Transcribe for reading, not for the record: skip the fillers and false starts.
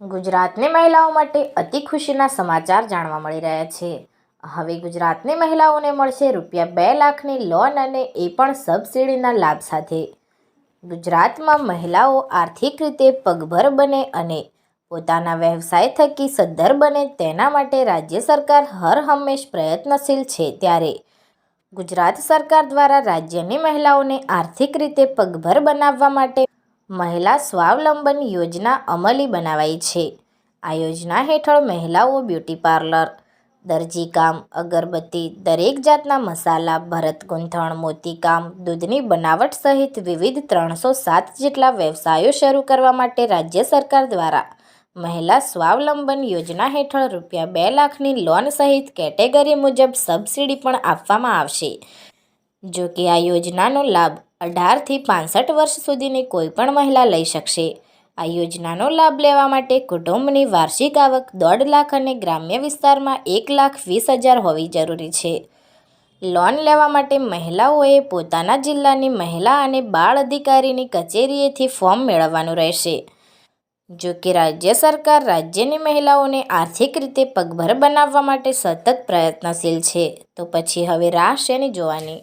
ગુજરાતની મહિલાઓ માટે અતિ ખુશીના સમાચાર જાણવા મળી રહ્યા છે। હવે ગુજરાતની મહિલાઓને મળશે ₹2 લાખની લોન અને એ પણ સબસિડીના લાભ સાથે। ગુજરાતમાં મહિલાઓ આર્થિક રીતે પગભર બને અને પોતાના વ્યવસાય થકી સદ્ધર બને તેના માટે રાજ્ય સરકાર હર હંમેશ પ્રયત્નશીલ છે। ત્યારે ગુજરાત સરકાર દ્વારા રાજ્યની મહિલાઓને આર્થિક રીતે પગભર બનાવવા માટે મહિલા સ્વાવલંબન યોજના અમલી બનાવાઈ છે। આ યોજના હેઠળ મહિલાઓ બ્યુટી પાર્લર, દરજીકામ, અગરબત્તી, દરેક જાતના મસાલા, ભરતગૂંથણ, મોતીકામ, દૂધની બનાવટ સહિત વિવિધ 307 જેટલા વ્યવસાયો શરૂ કરવા માટે રાજ્ય સરકાર દ્વારા મહિલા સ્વાવલંબન યોજના હેઠળ ₹2 લાખની લોન સહિત કેટેગરી મુજબ સબસિડી પણ આપવામાં આવશે। જો કે આ યોજનાનો લાભ 18 થી 65 વર્ષ સુધીની કોઈપણ મહિલા લઈ શકશે। આ યોજનાનો લાભ લેવા માટે કુટુંબની વાર્ષિક આવક 1.5 લાખ અને ગ્રામ્ય વિસ્તારમાં 1,20,000 હોવી જરૂરી છે। લોન લેવા માટે મહિલાઓએ પોતાના જિલ્લાની મહિલા અને બાળ અધિકારીની કચેરીએથી ફોર્મ મેળવવાનું રહેશે। જો કે રાજ્ય સરકાર રાજ્યની મહિલાઓને આર્થિક રીતે પગભર બનાવવા માટે સતત પ્રયત્નશીલ છે, તો પછી હવે રાહ શેની જોવાની।